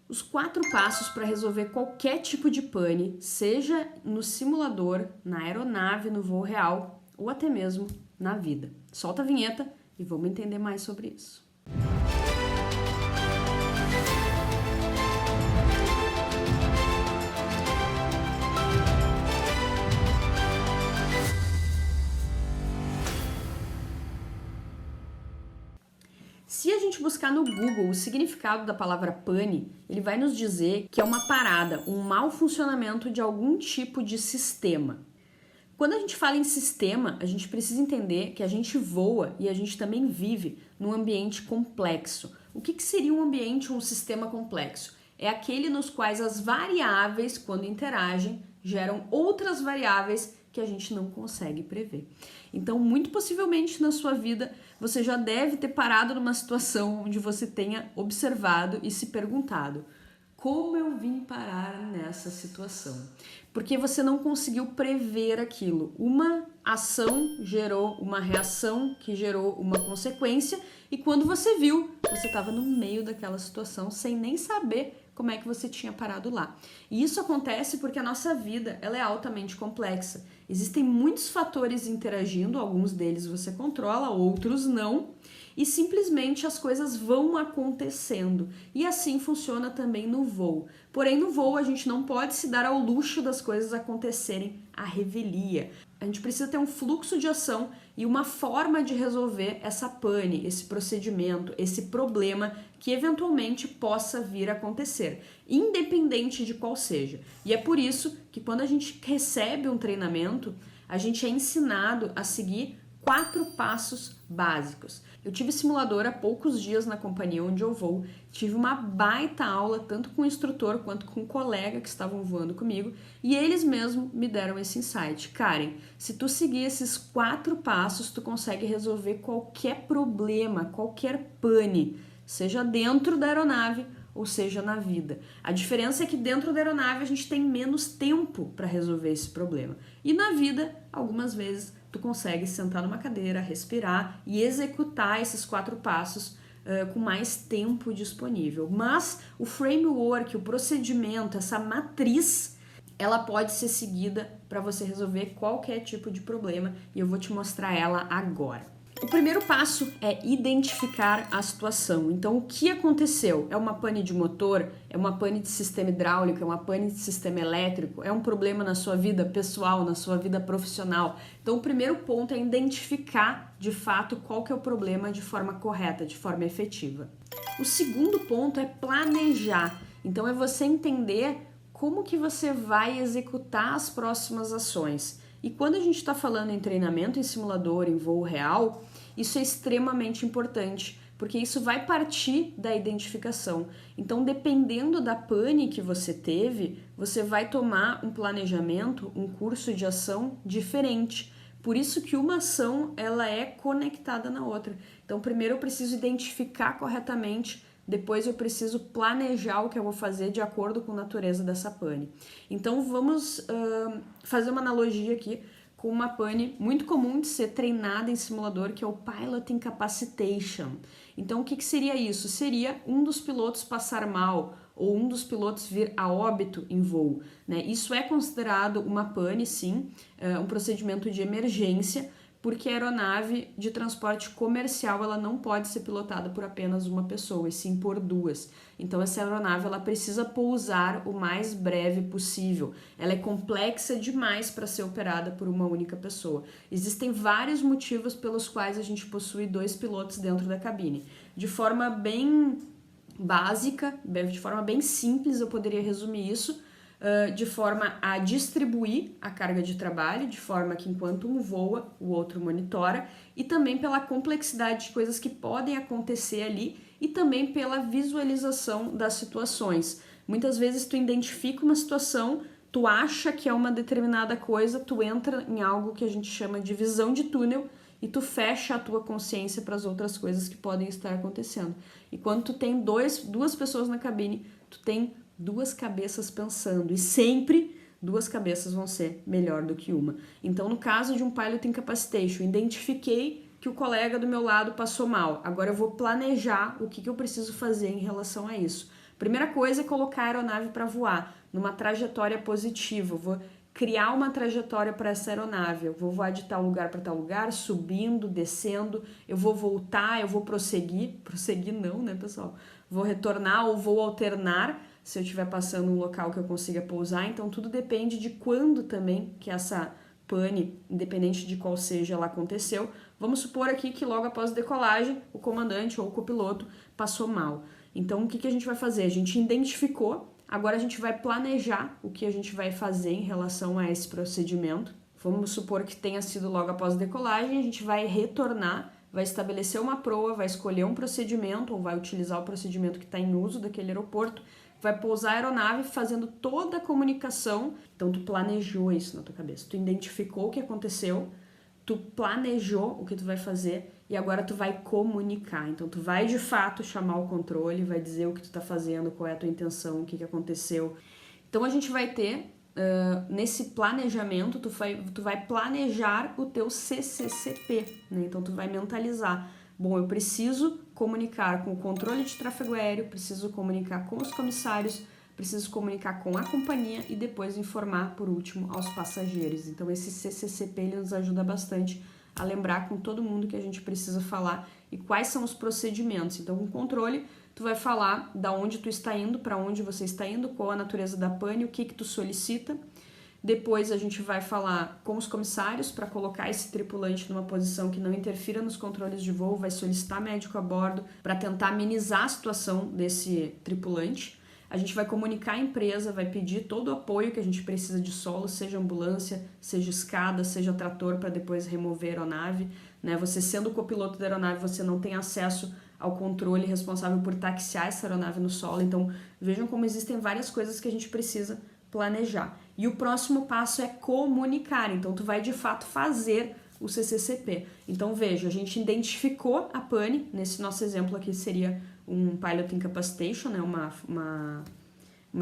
Os 4 passos para resolver qualquer tipo de pane, seja no simulador, na aeronave, no voo real ou até mesmo na vida. Solta a vinheta e vamos entender mais sobre isso. Se a gente buscar no Google o significado da palavra pane, ele vai nos dizer que é uma parada, um mau funcionamento de algum tipo de sistema. Quando a gente fala em sistema, a gente precisa entender que a gente voa e a gente também vive num ambiente complexo. O que seria um ambiente ou um sistema complexo? É aquele nos quais as variáveis, quando interagem, geram outras variáveis que a gente não consegue prever. Então, muito possivelmente na sua vida, você já deve ter parado numa situação onde você tenha observado e se perguntado: como eu vim parar nessa situação? Porque você não conseguiu prever aquilo. Uma ação gerou uma reação que gerou uma consequência, e quando você viu, você estava no meio daquela situação sem nem saber como é que você tinha parado lá. E isso acontece porque a nossa vida ela é altamente complexa. Existem muitos fatores interagindo, alguns deles você controla, outros não, e simplesmente as coisas vão acontecendo. E assim funciona também no voo. Porém, no voo a gente não pode se dar ao luxo das coisas acontecerem à revelia. A gente precisa ter um fluxo de ação e uma forma de resolver essa pane, esse procedimento, esse problema que eventualmente possa vir a acontecer, independente de qual seja. E é por isso que quando a gente recebe um treinamento, a gente é ensinado a seguir 4 passos básicos. Eu tive simulador há poucos dias na companhia onde eu vou, tive uma baita aula tanto com o instrutor quanto com o colega que estavam voando comigo, e eles mesmos me deram esse insight. Karen, se tu seguir esses 4 passos, tu consegue resolver qualquer problema, qualquer pane, seja dentro da aeronave ou seja na vida. A diferença é que dentro da aeronave a gente tem menos tempo para resolver esse problema. E na vida, algumas vezes, tu consegue sentar numa cadeira, respirar e executar esses 4 passos com mais tempo disponível. Mas o framework, o procedimento, essa matriz, ela pode ser seguida para você resolver qualquer tipo de problema, e eu vou te mostrar ela agora. O primeiro passo é identificar a situação. Então, o que aconteceu? É uma pane de motor? É uma pane de sistema hidráulico? É uma pane de sistema elétrico? É um problema na sua vida pessoal, na sua vida profissional? Então, o primeiro ponto é identificar, de fato, qual que é o problema de forma correta, de forma efetiva. O segundo ponto é planejar. Então, é você entender como que você vai executar as próximas ações. E quando a gente está falando em treinamento, em simulador, em voo real, isso é extremamente importante, porque isso vai partir da identificação. Então, dependendo da pane que você teve, você vai tomar um planejamento, um curso de ação diferente. Por isso que uma ação ela é conectada na outra. Então, primeiro eu preciso identificar corretamente, depois eu preciso planejar o que eu vou fazer de acordo com a natureza dessa pane. Então vamos fazer uma analogia aqui com uma pane muito comum de ser treinada em simulador, que é o Pilot Incapacitation. Então o que seria isso? Seria um dos pilotos passar mal ou um dos pilotos vir a óbito em voo, né? Isso é considerado uma pane, sim, um procedimento de emergência, porque a aeronave de transporte comercial ela não pode ser pilotada por apenas uma pessoa, e sim por 2. Então essa aeronave ela precisa pousar o mais breve possível. Ela é complexa demais para ser operada por uma única pessoa. Existem vários motivos pelos quais a gente possui 2 pilotos dentro da cabine. De forma bem básica, de forma bem simples, eu poderia resumir isso de forma a distribuir a carga de trabalho, de forma que enquanto um voa, o outro monitora, e também pela complexidade de coisas que podem acontecer ali e também pela visualização das situações. Muitas vezes tu identifica uma situação, tu acha que é uma determinada coisa, tu entra em algo que a gente chama de visão de túnel e tu fecha a tua consciência para as outras coisas que podem estar acontecendo. E quando tu tem duas pessoas na cabine, tu tem 2 cabeças pensando, e sempre 2 cabeças vão ser melhor do que uma. Então, no caso de um Pilot Incapacitation, identifiquei que o colega do meu lado passou mal. Agora eu vou planejar o que eu preciso fazer em relação a isso. Primeira coisa é colocar a aeronave para voar numa trajetória positiva. Eu vou criar uma trajetória para essa aeronave. Eu vou voar de tal lugar para tal lugar, subindo, descendo, eu vou voltar, eu vou prosseguir. Prosseguir não, né, pessoal? Vou retornar ou vou alternar se eu estiver passando um local que eu consiga pousar. Então, tudo depende de quando também que essa pane, independente de qual seja, ela aconteceu. Vamos supor aqui que logo após a decolagem, o comandante ou o copiloto passou mal. Então, o que a gente vai fazer? A gente identificou, agora a gente vai planejar o que a gente vai fazer em relação a esse procedimento. Vamos supor que tenha sido logo após a decolagem, a gente vai retornar, vai estabelecer uma proa, vai escolher um procedimento ou vai utilizar o procedimento que está em uso daquele aeroporto, vai pousar a aeronave fazendo toda a comunicação. Então, tu planejou isso na tua cabeça, tu identificou o que aconteceu, tu planejou o que tu vai fazer e agora tu vai comunicar. Então, tu vai de fato chamar o controle, vai dizer o que tu tá fazendo, qual é a tua intenção, o que aconteceu. Então, a gente vai ter, nesse planejamento, tu vai planejar o teu CCCP, né? Então, tu vai mentalizar. Bom, eu preciso comunicar com o controle de tráfego aéreo, preciso comunicar com os comissários, preciso comunicar com a companhia e depois informar, por último, aos passageiros. Então, esse CCCP ele nos ajuda bastante a lembrar com todo mundo que a gente precisa falar e quais são os procedimentos. Então, com o controle, tu vai falar da onde tu está indo, para onde você está indo, qual a natureza da pane, o que tu solicita. Depois a gente vai falar com os comissários para colocar esse tripulante numa posição que não interfira nos controles de voo, vai solicitar médico a bordo para tentar amenizar a situação desse tripulante. A gente vai comunicar à empresa, vai pedir todo o apoio que a gente precisa de solo, seja ambulância, seja escada, seja trator para depois remover a aeronave, né? Você sendo o copiloto da aeronave, você não tem acesso ao controle responsável por taxiar essa aeronave no solo. Então, vejam como existem várias coisas que a gente precisa planejar. E o próximo passo é comunicar. Então, tu vai de fato fazer o CCCP. Então, veja, a gente identificou a pane, nesse nosso exemplo aqui seria um pilot incapacitation, né? uma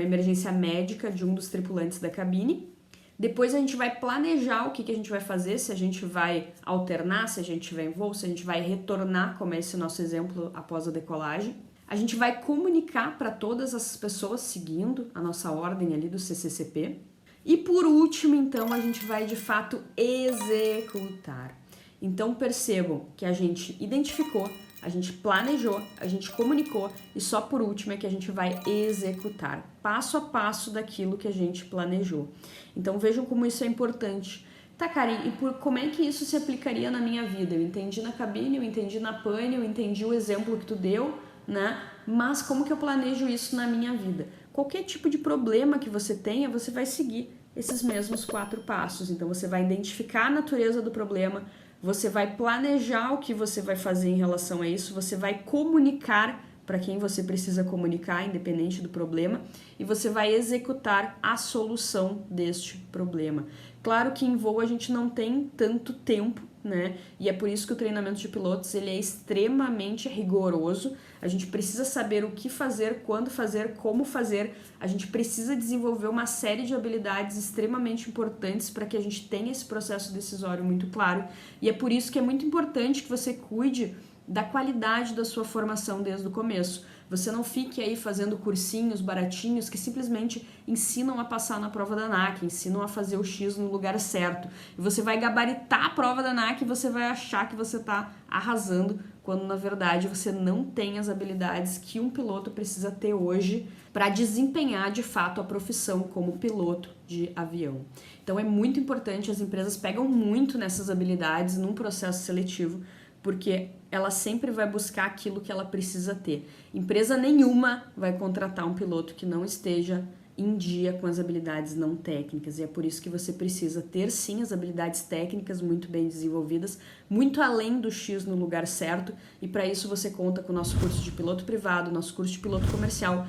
emergência médica de um dos tripulantes da cabine. Depois a gente vai planejar o que a gente vai fazer, se a gente vai alternar, se a gente estiver em voo, se a gente vai retornar, como é esse nosso exemplo após a decolagem. A gente vai comunicar para todas as pessoas seguindo a nossa ordem ali do CCCP. E por último, então, a gente vai de fato executar. Então percebam que a gente identificou, a gente planejou, a gente comunicou e só por último é que a gente vai executar, passo a passo daquilo que a gente planejou. Então vejam como isso é importante. Tá, Karen, e como é que isso se aplicaria na minha vida? Eu entendi na cabine, eu entendi na pane, eu entendi o exemplo que tu deu, né? Mas como que eu planejo isso na minha vida? Qualquer tipo de problema que você tenha, você vai seguir esses mesmos 4 passos. Então, você vai identificar a natureza do problema, você vai planejar o que você vai fazer em relação a isso, você vai comunicar para quem você precisa comunicar, independente do problema, e você vai executar a solução deste problema. Claro que em voo a gente não tem tanto tempo, né? E é por isso que o treinamento de pilotos ele é extremamente rigoroso. A gente precisa saber o que fazer, quando fazer, como fazer. A gente precisa desenvolver uma série de habilidades extremamente importantes para que a gente tenha esse processo decisório muito claro. E é por isso que é muito importante que você cuide da qualidade da sua formação desde o começo. Você não fique aí fazendo cursinhos baratinhos que simplesmente ensinam a passar na prova da ANAC, ensinam a fazer o X no lugar certo. E você vai gabaritar a prova da ANAC e você vai achar que você está arrasando, quando na verdade você não tem as habilidades que um piloto precisa ter hoje para desempenhar de fato a profissão como piloto de avião. Então é muito importante, as empresas pegam muito nessas habilidades num processo seletivo, porque ela sempre vai buscar aquilo que ela precisa ter. Empresa nenhuma vai contratar um piloto que não esteja em dia com as habilidades não técnicas, e é por isso que você precisa ter sim as habilidades técnicas muito bem desenvolvidas, muito além do X no lugar certo, e para isso você conta com o nosso curso de piloto privado, nosso curso de piloto comercial,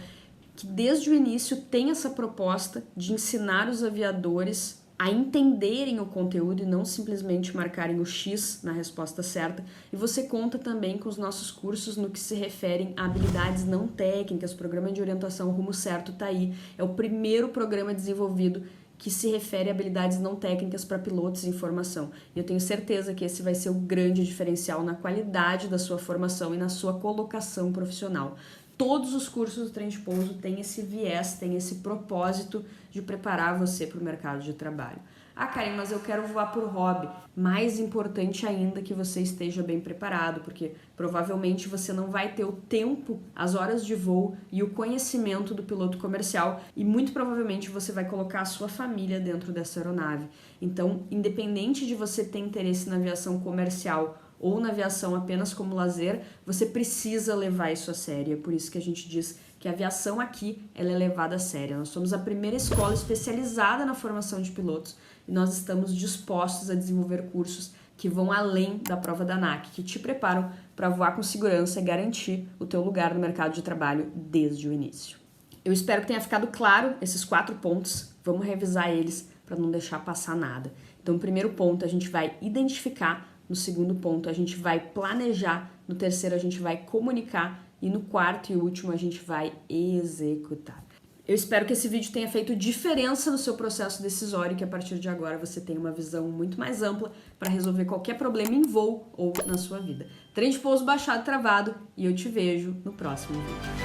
que desde o início tem essa proposta de ensinar os aviadores a entenderem o conteúdo e não simplesmente marcarem o X na resposta certa. E você conta também com os nossos cursos no que se referem a habilidades não técnicas. O programa de orientação Rumo Certo está aí. É o primeiro programa desenvolvido que se refere a habilidades não técnicas para pilotos em formação. E eu tenho certeza que esse vai ser o grande diferencial na qualidade da sua formação e na sua colocação profissional. todos os cursos do trem de pouso têm esse viés, têm esse propósito de preparar você para o mercado de trabalho. Ah, Karen, mas eu quero voar por hobby. Mais importante ainda que você esteja bem preparado, porque provavelmente você não vai ter o tempo, as horas de voo e o conhecimento do piloto comercial e muito provavelmente você vai colocar a sua família dentro dessa aeronave. Então, independente de você ter interesse na aviação comercial ou na aviação apenas como lazer, você precisa levar isso a sério. É por isso que a gente diz que a aviação aqui ela é levada a sério. Nós somos a primeira escola especializada na formação de pilotos e nós estamos dispostos a desenvolver cursos que vão além da prova da ANAC, que te preparam para voar com segurança e garantir o teu lugar no mercado de trabalho desde o início. Eu espero que tenha ficado claro esses 4 pontos. Vamos revisar eles para não deixar passar nada. Então, no primeiro ponto, a gente vai identificar. No segundo ponto, a gente vai planejar. No terceiro, a gente vai comunicar. E no quarto e último, a gente vai executar. Eu espero que esse vídeo tenha feito diferença no seu processo decisório e que a partir de agora você tenha uma visão muito mais ampla para resolver qualquer problema em voo ou na sua vida. Trem de pouso baixado e travado e eu te vejo no próximo vídeo.